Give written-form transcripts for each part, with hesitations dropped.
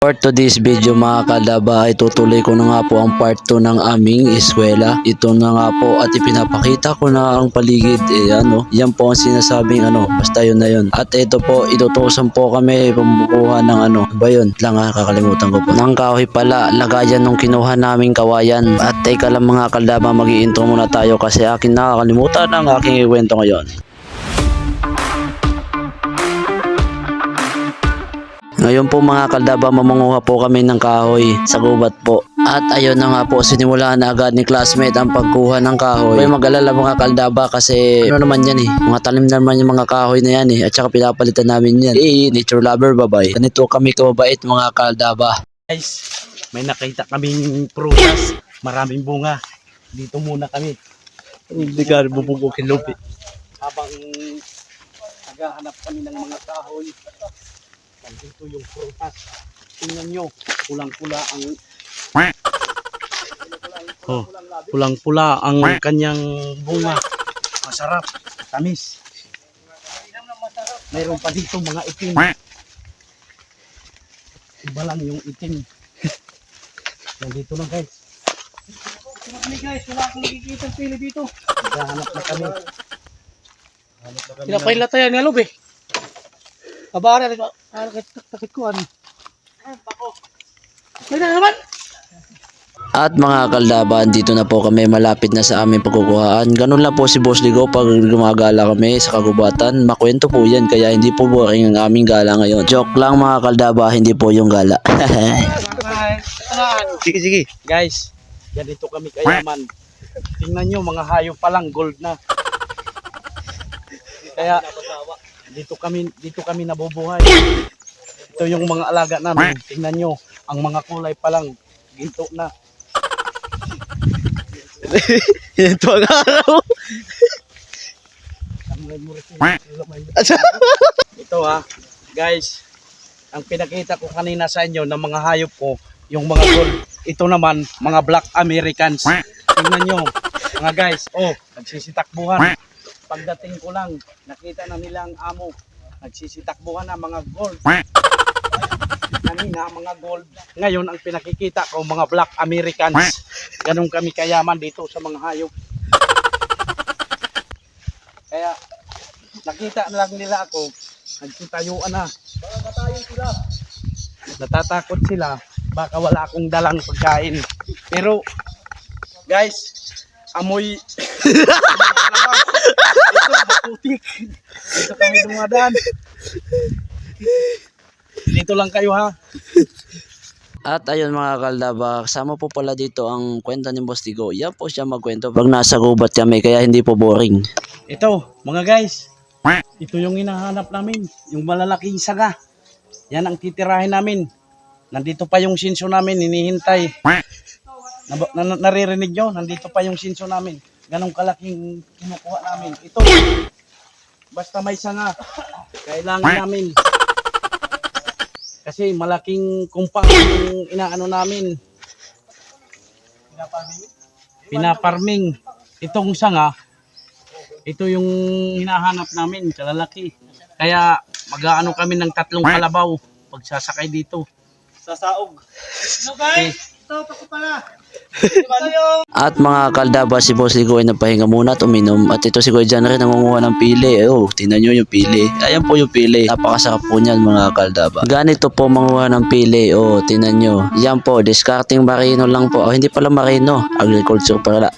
For today's video mga kalaba ay tutuloy ko na nga po ang part 2 ng aming eskwela. Ito na nga po at ipinapakita ko na ang paligid. Yan po ang sinasabing basta yun na yun. At ito po, itutusan po kami pumukuha ng ba yun? Kakalimutan ko po. Ng kahoy pala, lagayan nung kinuha naming kawayan. At teka lang mga kalaba, mag-i-intro muna tayo kasi akin nakakalimutan ang aking ikwento ngayon. Ngayon po mga kaldaba, mamanguha po kami ng kahoy sa gubat po. At ayun na nga po, sinimulaan na agad ni classmate ang pagkuha ng kahoy. May mag-alala mga kaldaba kasi naman yan mga talim naman yung mga kahoy na yan at saka pinapalitan namin yan. Nature lover, bye-bye. Ganito kami kababait mga kaldaba. Guys, may nakita kaming prutas, maraming bunga. Dito muna kami. Hindi ka bubugukin lupi. Habang naghahanap kami ng mga kahoy, nandito yung prutas. Tingnan nyo, pulang-pula ang pulang-pula ang kanyang bunga. Masarap, tamis. Mayroon pa dito mga itim. Iba lang yung itim. Nandito lang guys. Guys, wala akong nakikita ang pili dito. Naghahanap na kami. Pinapailatayan nga lube. Abara, takit ko ano. Bako. Kaya naman. At mga kaldaban, dito na po kami malapit na sa aming pagkukuhaan. Ganun lang po si Boss Ligo pag gumagala kami sa kagubatan. Makwento po yan kaya hindi po boring ang aming gala ngayon. Joke lang mga kaldaba, hindi po yung gala. Sige. Guys, ganito kami kayaman. Tingnan nyo, mga hayop pa lang, gold na. Kaya dito kami nabubuhay. Ito yung mga alaga namin. Tingnan nyo, ang mga kulay pa lang ginto na. Ito ang araw. Ito guys, ang pinakita ko kanina sa inyo ng mga hayop ko, yung mga gold. Ito naman, mga black Americans. Tingnan nyo, mga guys, nagsisitakbuhan. Pagdating ko lang, nakita na nila ang amo. Nagsisitakbuhan na mga gold. Kanina, mga gold. Ngayon, ang pinakikita ko, mga black Americans. Ganun kami kayaman dito sa mga hayop. Kaya, nakita na lang nila ako. Nagsitayuan na. Natatakot sila. Baka wala akong dalang pagkain. Pero, guys, amoy. Ito, putik. Dito kami dumadaan. Dito lang kayo ha. At ayun mga kaldaba, kasama po pala dito ang kwento ni Boss Ligo. Yan po siya magkwento pag nasa gubat kami kaya hindi po boring. Ito, mga guys. Ito yung hinahanap namin. Yung malalaking saga. Yan ang titirahin namin. Nandito pa yung sinso namin, hinihintay. Naririnig nyo? Nandito pa yung sinso namin. Ganong kalaking kinukuha namin. Ito, basta may sanga, kailangan namin. Kasi malaking kumpang yung inaano namin. Pinaparming. Itong sanga, ito yung hinahanap namin, kalalaki. Kaya mag-aano kami ng 3 kalabaw pagsasakay dito. Sasaog. No guys, ito pa ko pala. At mga kaldaba, si Boss Ligo ay napahinga muna at uminom. At ito si Kuya John rin nangunguha ng pili. Tingnan nyo yung pili. Ayan po yung pili. Napakasarap po niyan mga kaldaba. Ganito po manguha ng pili. Tingnan nyo. Yan po, discarding marino lang po. Hindi pala marino. Agriculture pala.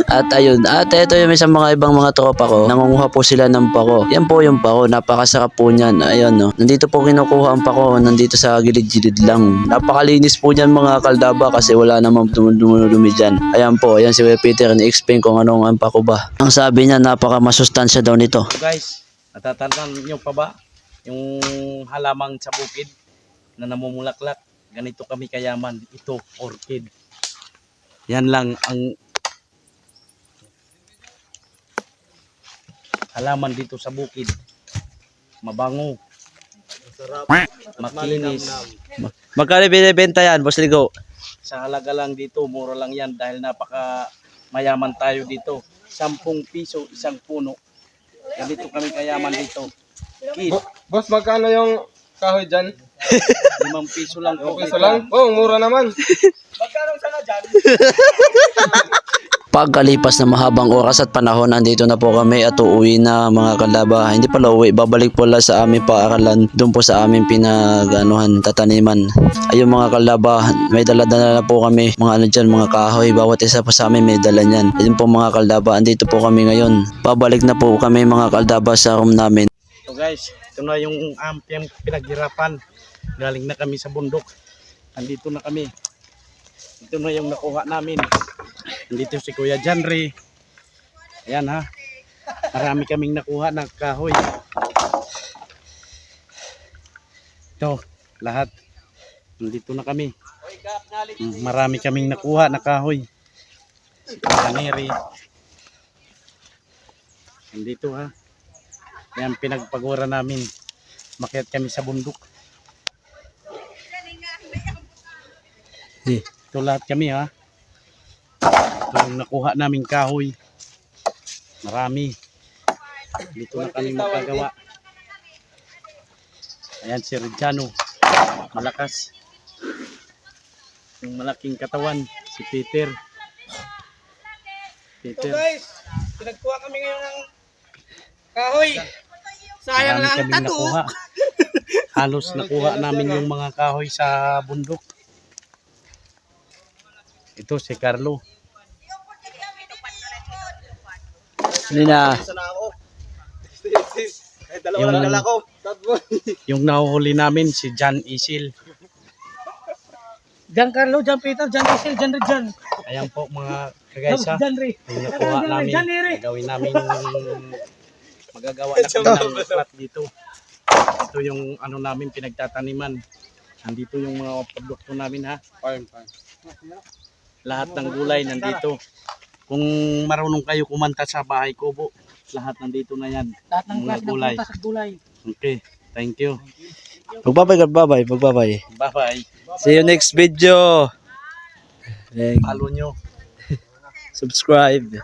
At ayun. At ito yung isang mga ibang mga tropa ko. Nangunguha po sila ng pako. Yan po yung pako. Napakasarap po niyan. Ayun Nandito po kinukuha ang pako. Nandito sa gilid-gilid lang. Napakalinis po niyan mga kaldaba kasi wala namang dumudumi dyan. Ayan po, ayan si Kuya Peter ni-explain kung anong ang pako ba. Ang sabi niya, napaka-masustansya daw nito. Guys, natatandaan nyo pa ba yung halamang sa bukid na namumulaklak? Ganito kami kayaman. Ito, orchid. Yan lang ang halaman dito sa bukid. Mabango. Makinis. Magkano binibenta yan, Boss Ligo? Sa halaga lang dito, mura lang yan dahil napaka mayaman tayo dito. 10 piso, isang puno. Ganito kami kayaman dito. Boss, magkano yung kahoy dyan? piso lang po. Piso lang? Oh, mura naman. Magkano sana dyan? Pagkalipas na mahabang oras at panahon, andito na po kami at uuwi na mga kalaba. Hindi pala uwi, babalik po lang sa aming paaralan, doon po sa aming pinag-anuhan, tataniman. Ayun mga kalaba, may dala-dala na po kami, mga ano dyan, mga kahoy, bawat isa po sa amin may dala niyan. Ayun po mga kalaba, andito po kami ngayon. Babalik na po kami mga kalaba sa room namin. So guys, ito na yung ampiang pinaghirapan. Galing na kami sa bundok. Andito na kami. Ito na yung nakuha namin. Andito si Kuya Janry. Ayan ha. Marami kaming nakuha ng kahoy. Ito, lahat. Andito na kami. Marami kaming nakuha na kahoy. Si Kuya Neri. Andito ha. Ayan, pinagpagura namin. Makiat kami sa bundok. Ito lahat kami ha. Ito yung nakuha naming kahoy. Marami. Dito na kami magagawa. Ayan si Reggiano. Malakas. Yung malaking katawan. Si Peter. So guys, pinagkuha kami ngayon ng kahoy. Sayang Marami lang ang kaming tato. nakuha. Halos nakuha namin yung mga kahoy sa bundok. Ito si Carlo. Hindi na. Dalawa na dala ko. Yung nahuhuli namin si John Isil. Giancarlo, Gian Peter, Gian Isil, Gian Reggian. Ayan po mga kagaysa. Gian Ray. Yung nakuha namin. Gagawin namin magagawa na kami ng flat dito. Ito yung ano namin pinagtataniman. Nandito yung mga produkto namin ha. Farm. Lahat ng gulay nandito. Kung marunong kayo kumanta sa bahay kubo, lahat nandito na yan. Lahat ng Mga klase ng gulay. prutas at gulay. Okay, thank you. Magbabay. Magbabay. Bye-bye. See you next video. Follow nyo. Subscribe.